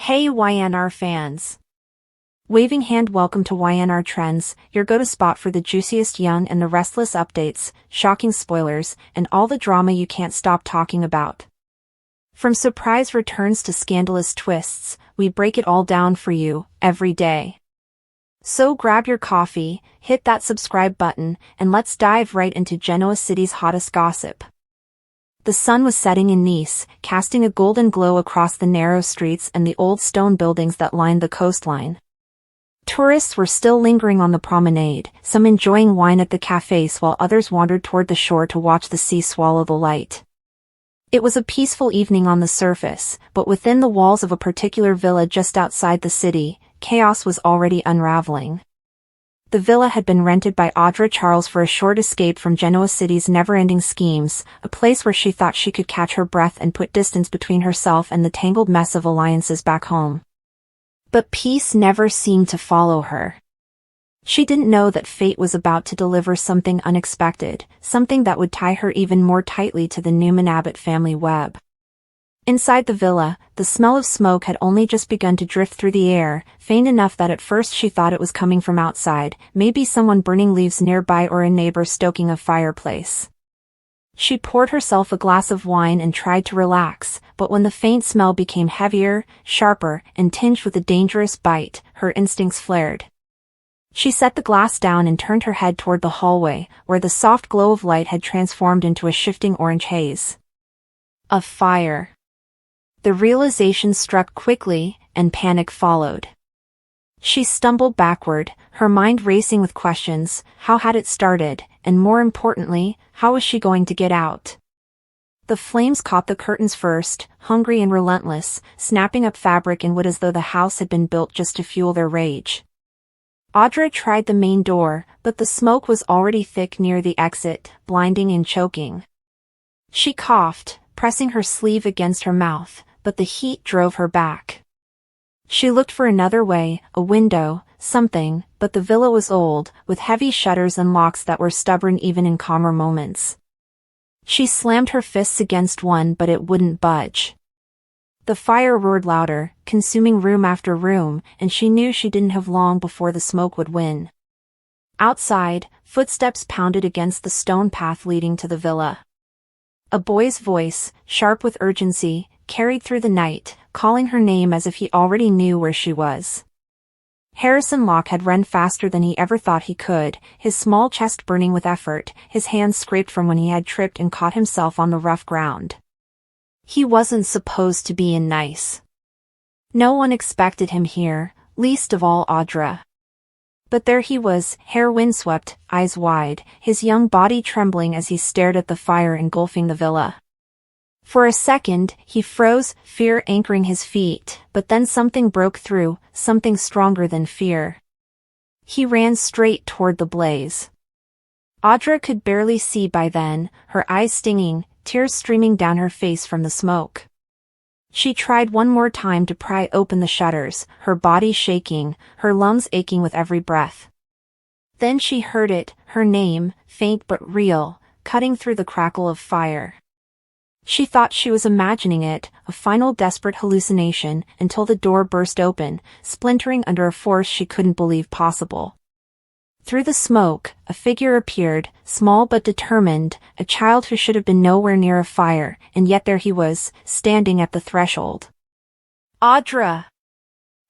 Hey YNR fans! Waving hand, welcome to YNR Trends, your go-to spot for the juiciest Young and the Restless updates, shocking spoilers, and all the drama you can't stop talking about. From surprise returns to scandalous twists, we break it all down for you, every day. So grab your coffee, hit that subscribe button, and let's dive right into Genoa City's hottest gossip. The sun was setting in Nice, casting a golden glow across the narrow streets and the old stone buildings that lined the coastline. Tourists were still lingering on the promenade, some enjoying wine at the cafes while others wandered toward the shore to watch the sea swallow the light. It was a peaceful evening on the surface, but within the walls of a particular villa just outside the city, chaos was already unraveling. The villa had been rented by Audra Charles for a short escape from Genoa City's never-ending schemes, a place where she thought she could catch her breath and put distance between herself and the tangled mess of alliances back home. But peace never seemed to follow her. She didn't know that fate was about to deliver something unexpected, something that would tie her even more tightly to the Newman Abbott family web. Inside the villa, the smell of smoke had only just begun to drift through the air, faint enough that at first she thought it was coming from outside, maybe someone burning leaves nearby or a neighbor stoking a fireplace. She poured herself a glass of wine and tried to relax, but when the faint smell became heavier, sharper, and tinged with a dangerous bite, her instincts flared. She set the glass down and turned her head toward the hallway, where the soft glow of light had transformed into a shifting orange haze. A fire. The realization struck quickly, and panic followed. She stumbled backward, her mind racing with questions: how had it started, and more importantly, how was she going to get out? The flames caught the curtains first, hungry and relentless, snapping up fabric and wood as though the house had been built just to fuel their rage. Audra tried the main door, but the smoke was already thick near the exit, blinding and choking. She coughed, pressing her sleeve against her mouth, but the heat drove her back. She looked for another way, a window, something, but the villa was old, with heavy shutters and locks that were stubborn even in calmer moments. She slammed her fists against one, but it wouldn't budge. The fire roared louder, consuming room after room, and she knew she didn't have long before the smoke would win. Outside, footsteps pounded against the stone path leading to the villa. A boy's voice, sharp with urgency, carried through the night, calling her name as if he already knew where she was. Harrison Locke had run faster than he ever thought he could, his small chest burning with effort, his hands scraped from when he had tripped and caught himself on the rough ground. He wasn't supposed to be in Nice. No one expected him here, least of all Audra. But there he was, hair windswept, eyes wide, his young body trembling as he stared at the fire engulfing the villa. For a second, he froze, fear anchoring his feet, but then something broke through, something stronger than fear. He ran straight toward the blaze. Audra could barely see by then, her eyes stinging, tears streaming down her face from the smoke. She tried one more time to pry open the shutters, her body shaking, her lungs aching with every breath. Then she heard it, her name, faint but real, cutting through the crackle of fire. She thought she was imagining it, a final desperate hallucination, until the door burst open, splintering under a force she couldn't believe possible. Through the smoke, a figure appeared, small but determined, a child who should have been nowhere near a fire, and yet there he was, standing at the threshold. "Audra!"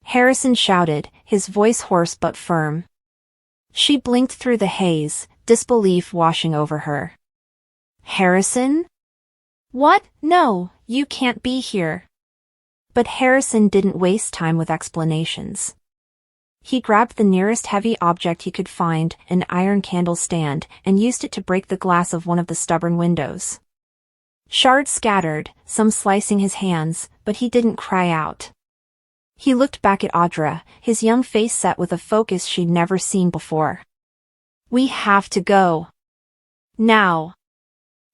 Harrison shouted, his voice hoarse but firm. She blinked through the haze, disbelief washing over her. "Harrison? What? No, you can't be here." But Harrison didn't waste time with explanations. He grabbed the nearest heavy object he could find, an iron candle stand, and used it to break the glass of one of the stubborn windows. Shards scattered, some slicing his hands, but he didn't cry out. He looked back at Audra, his young face set with a focus she'd never seen before. "We have to go. Now."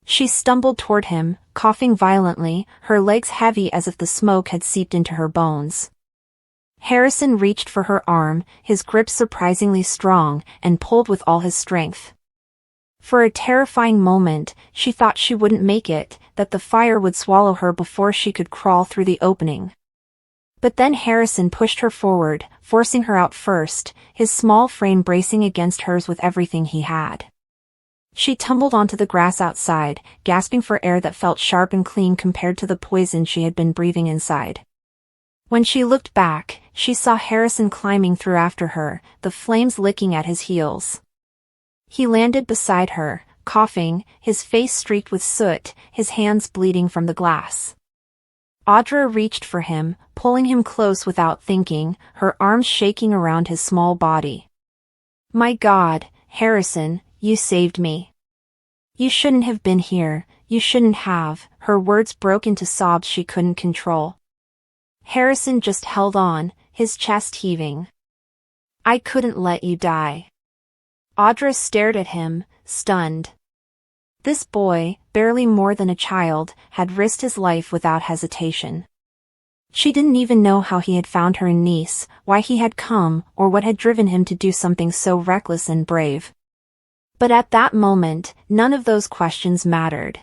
She stumbled toward him, coughing violently, her legs heavy as if the smoke had seeped into her bones. Harrison reached for her arm, his grip surprisingly strong, and pulled with all his strength. For a terrifying moment, she thought she wouldn't make it, that the fire would swallow her before she could crawl through the opening. But then Harrison pushed her forward, forcing her out first, his small frame bracing against hers with everything he had. She tumbled onto the grass outside, gasping for air that felt sharp and clean compared to the poison she had been breathing inside. When she looked back, she saw Harrison climbing through after her, the flames licking at his heels. He landed beside her, coughing, his face streaked with soot, his hands bleeding from the glass. Audra reached for him, pulling him close without thinking, her arms shaking around his small body. "My God, Harrison, you saved me. You shouldn't have been here, you shouldn't have." Her words broke into sobs she couldn't control. Harrison just held on, his chest heaving. "I couldn't let you die." Audra stared at him, stunned. This boy, barely more than a child, had risked his life without hesitation. She didn't even know how he had found her in Nice, why he had come, or what had driven him to do something so reckless and brave. But at that moment, none of those questions mattered.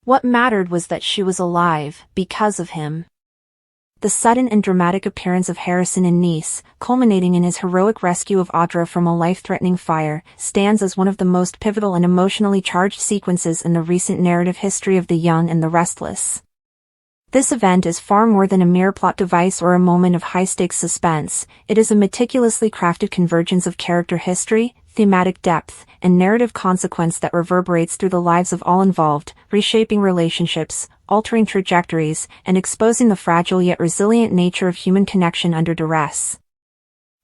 What mattered was that she was alive, because of him. The sudden and dramatic appearance of Harrison in Nice, culminating in his heroic rescue of Audra from a life-threatening fire, stands as one of the most pivotal and emotionally charged sequences in the recent narrative history of the young and the restless. This event is far more than a mere plot device or a moment of high-stakes suspense. It is a meticulously crafted convergence of character history, thematic depth, and narrative consequence that reverberates through the lives of all involved, reshaping relationships, altering trajectories, and exposing the fragile yet resilient nature of human connection under duress.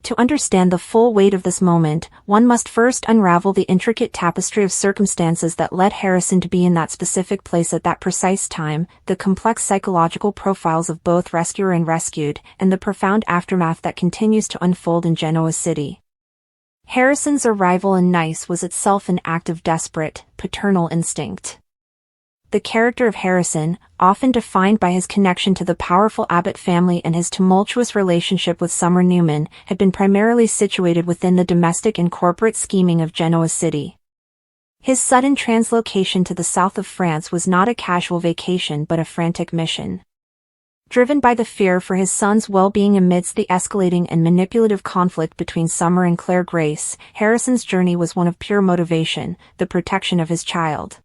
To understand the full weight of this moment, one must first unravel the intricate tapestry of circumstances that led Harrison to be in that specific place at that precise time, the complex psychological profiles of both rescuer and rescued, and the profound aftermath that continues to unfold in Genoa City. Harrison's arrival in Nice was itself an act of desperate, paternal instinct. The character of Harrison, often defined by his connection to the powerful Abbott family and his tumultuous relationship with Summer Newman, had been primarily situated within the domestic and corporate scheming of Genoa City. His sudden translocation to the south of France was not a casual vacation but a frantic mission. Driven by the fear for his son's well-being amidst the escalating and manipulative conflict between Summer and Claire Grace, Harrison's journey was one of pure motivation, the protection of his child.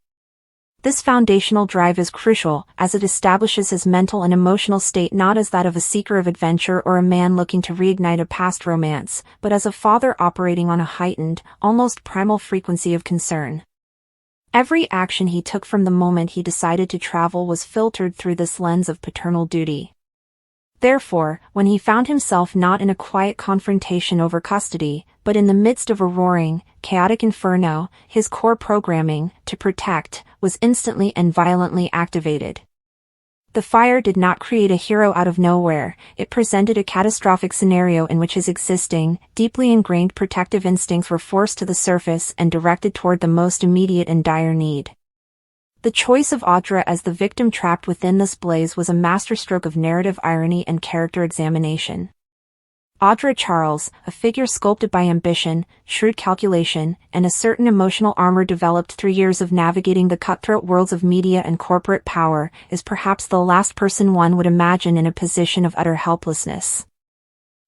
This foundational drive is crucial, as it establishes his mental and emotional state not as that of a seeker of adventure or a man looking to reignite a past romance, but as a father operating on a heightened, almost primal frequency of concern. Every action he took from the moment he decided to travel was filtered through this lens of paternal duty. Therefore, when he found himself not in a quiet confrontation over custody, but in the midst of a roaring, chaotic inferno, his core programming, to protect, was instantly and violently activated. The fire did not create a hero out of nowhere, it presented a catastrophic scenario in which his existing, deeply ingrained protective instincts were forced to the surface and directed toward the most immediate and dire need. The choice of Audra as the victim trapped within this blaze was a masterstroke of narrative irony and character examination. Audra Charles, a figure sculpted by ambition, shrewd calculation, and a certain emotional armor developed through years of navigating the cutthroat worlds of media and corporate power, is perhaps the last person one would imagine in a position of utter helplessness.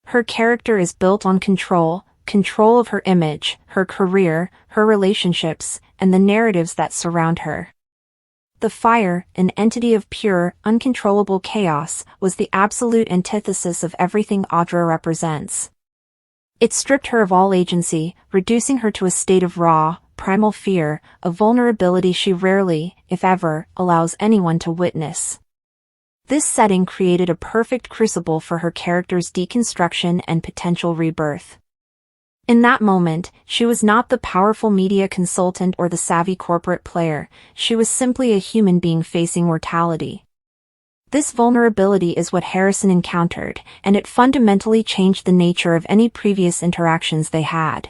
Her character is built on control of her image, her career, her relationships, and the narratives that surround her. The fire, an entity of pure, uncontrollable chaos, was the absolute antithesis of everything Audra represents. It stripped her of all agency, reducing her to a state of raw, primal fear, a vulnerability she rarely, if ever, allows anyone to witness. This setting created a perfect crucible for her character's deconstruction and potential rebirth. In that moment, she was not the powerful media consultant or the savvy corporate player, she was simply a human being facing mortality. This vulnerability is what Harrison encountered, and it fundamentally changed the nature of any previous interactions they had.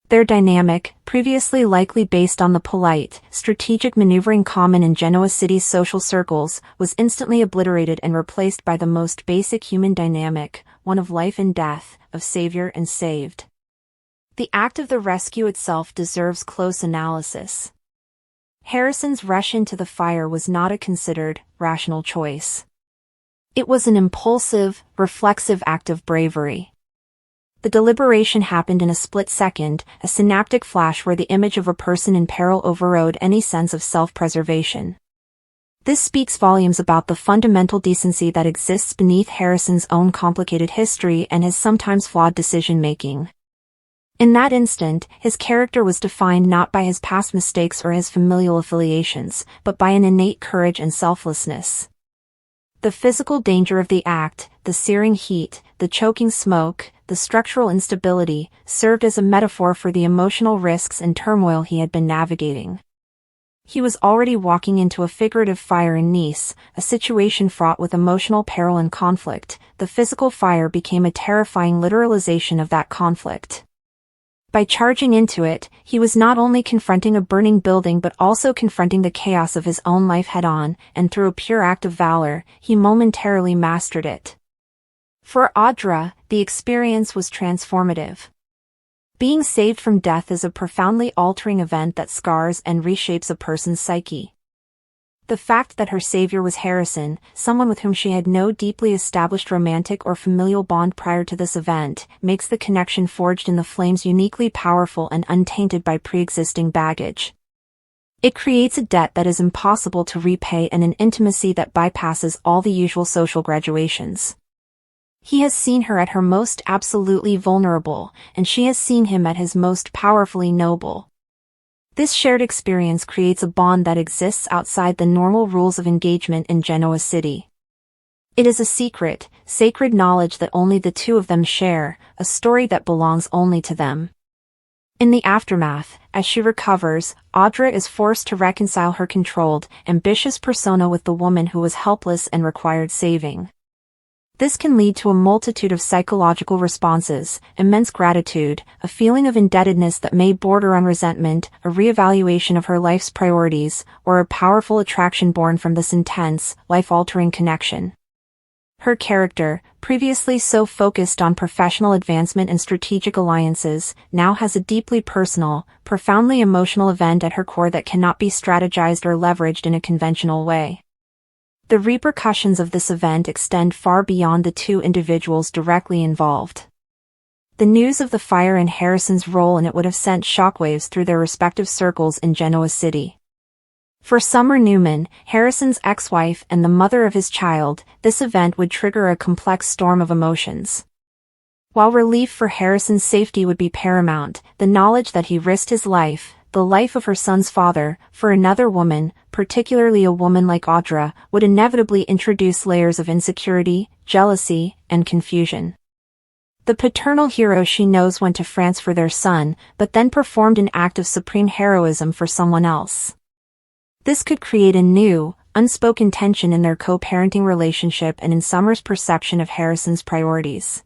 Their dynamic, previously likely based on the polite, strategic maneuvering common in Genoa City's social circles, was instantly obliterated and replaced by the most basic human dynamic, one of life and death, of savior and saved. The act of the rescue itself deserves close analysis. Harrison's rush into the fire was not a considered, rational choice. It was an impulsive, reflexive act of bravery. The deliberation happened in a split second, a synaptic flash where the image of a person in peril overrode any sense of self-preservation. This speaks volumes about the fundamental decency that exists beneath Harrison's own complicated history and his sometimes flawed decision-making. In that instant, his character was defined not by his past mistakes or his familial affiliations, but by an innate courage and selflessness. The physical danger of the act, the searing heat, the choking smoke, the structural instability, served as a metaphor for the emotional risks and turmoil he had been navigating. He was already walking into a figurative fire in Nice, a situation fraught with emotional peril and conflict. The physical fire became a terrifying literalization of that conflict. By charging into it, he was not only confronting a burning building but also confronting the chaos of his own life head-on, and through a pure act of valor, he momentarily mastered it. For Audra, the experience was transformative. Being saved from death is a profoundly altering event that scars and reshapes a person's psyche. The fact that her savior was Harrison, someone with whom she had no deeply established romantic or familial bond prior to this event, makes the connection forged in the flames uniquely powerful and untainted by pre-existing baggage. It creates a debt that is impossible to repay and an intimacy that bypasses all the usual social graduations. He has seen her at her most absolutely vulnerable, and she has seen him at his most powerfully noble. This shared experience creates a bond that exists outside the normal rules of engagement in Genoa City. It is a secret, sacred knowledge that only the two of them share, a story that belongs only to them. In the aftermath, as she recovers, Audra is forced to reconcile her controlled, ambitious persona with the woman who was helpless and required saving. This can lead to a multitude of psychological responses: immense gratitude, a feeling of indebtedness that may border on resentment, a reevaluation of her life's priorities, or a powerful attraction born from this intense, life-altering connection. Her character, previously so focused on professional advancement and strategic alliances, now has a deeply personal, profoundly emotional event at her core that cannot be strategized or leveraged in a conventional way. The repercussions of this event extend far beyond the two individuals directly involved. The news of the fire and Harrison's role in it would have sent shockwaves through their respective circles in Genoa City. For Summer Newman, Harrison's ex-wife and the mother of his child, this event would trigger a complex storm of emotions. While relief for Harrison's safety would be paramount, the knowledge that he risked his life, the life of her son's father, for another woman, particularly a woman like Audra, would inevitably introduce layers of insecurity, jealousy, and confusion. The paternal hero she knows went to France for their son, but then performed an act of supreme heroism for someone else. This could create a new, unspoken tension in their co-parenting relationship and in Summer's perception of Harrison's priorities.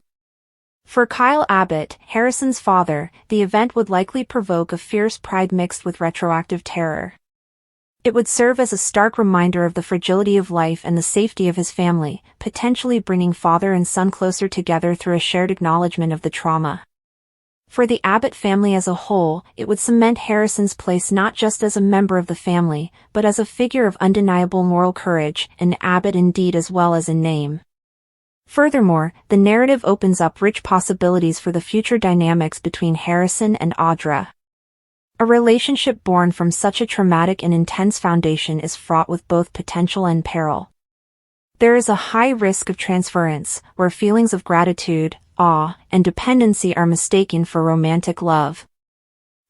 For Kyle Abbott, Harrison's father, the event would likely provoke a fierce pride mixed with retroactive terror. It would serve as a stark reminder of the fragility of life and the safety of his family, potentially bringing father and son closer together through a shared acknowledgement of the trauma. For the Abbott family as a whole, it would cement Harrison's place not just as a member of the family, but as a figure of undeniable moral courage, an Abbott indeed as well as in name. Furthermore, the narrative opens up rich possibilities for the future dynamics between Harrison and Audra. A relationship born from such a traumatic and intense foundation is fraught with both potential and peril. There is a high risk of transference, where feelings of gratitude, awe, and dependency are mistaken for romantic love.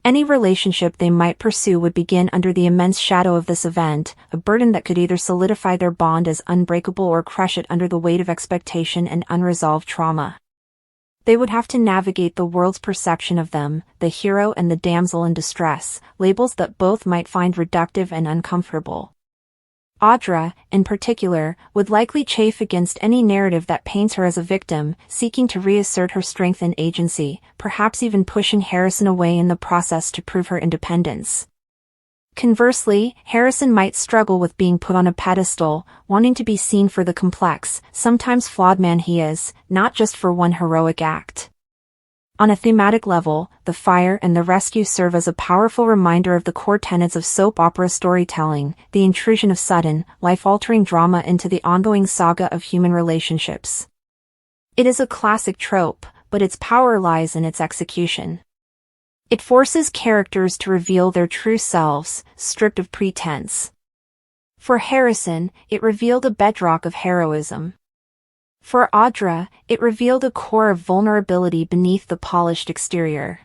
Any relationship they might pursue would begin under the immense shadow of this event, a burden that could either solidify their bond as unbreakable or crush it under the weight of expectation and unresolved trauma. They would have to navigate the world's perception of them, the hero and the damsel in distress, labels that both might find reductive and uncomfortable. Audra, in particular, would likely chafe against any narrative that paints her as a victim, seeking to reassert her strength and agency, perhaps even pushing Harrison away in the process to prove her independence. Conversely, Harrison might struggle with being put on a pedestal, wanting to be seen for the complex, sometimes flawed man he is, not just for one heroic act. On a thematic level, the fire and the rescue serve as a powerful reminder of the core tenets of soap opera storytelling, the intrusion of sudden, life-altering drama into the ongoing saga of human relationships. It is a classic trope, but its power lies in its execution. It forces characters to reveal their true selves, stripped of pretense. For Harrison, it revealed a bedrock of heroism. For Audra, it revealed a core of vulnerability beneath the polished exterior.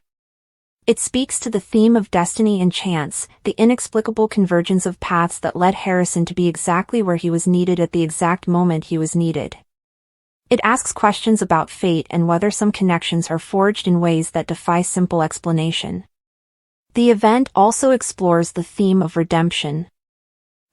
It speaks to the theme of destiny and chance, the inexplicable convergence of paths that led Harrison to be exactly where he was needed at the exact moment he was needed. It asks questions about fate and whether some connections are forged in ways that defy simple explanation. The event also explores the theme of redemption.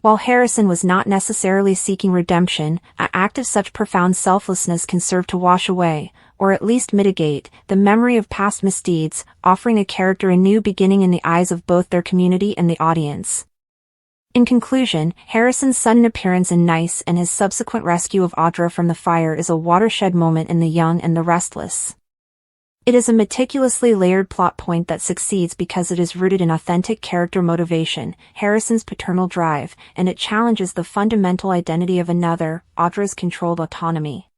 While Harrison was not necessarily seeking redemption, an act of such profound selflessness can serve to wash away, or at least mitigate, the memory of past misdeeds, offering a character a new beginning in the eyes of both their community and the audience. In conclusion, Harrison's sudden appearance in Nice and his subsequent rescue of Audra from the fire is a watershed moment in The Young and the Restless. It is a meticulously layered plot point that succeeds because it is rooted in authentic character motivation, Harrison's paternal drive, and it challenges the fundamental identity of another, Audra's controlled autonomy.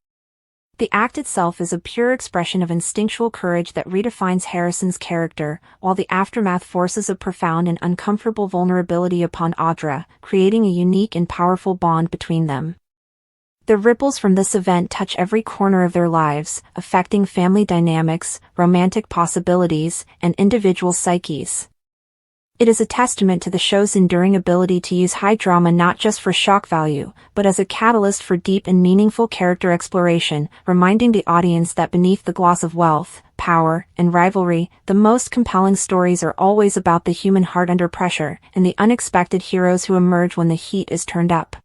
The act itself is a pure expression of instinctual courage that redefines Harrison's character, while the aftermath forces a profound and uncomfortable vulnerability upon Audra, creating a unique and powerful bond between them. The ripples from this event touch every corner of their lives, affecting family dynamics, romantic possibilities, and individual psyches. It is a testament to the show's enduring ability to use high drama not just for shock value, but as a catalyst for deep and meaningful character exploration, reminding the audience that beneath the gloss of wealth, power, and rivalry, the most compelling stories are always about the human heart under pressure, and the unexpected heroes who emerge when the heat is turned up.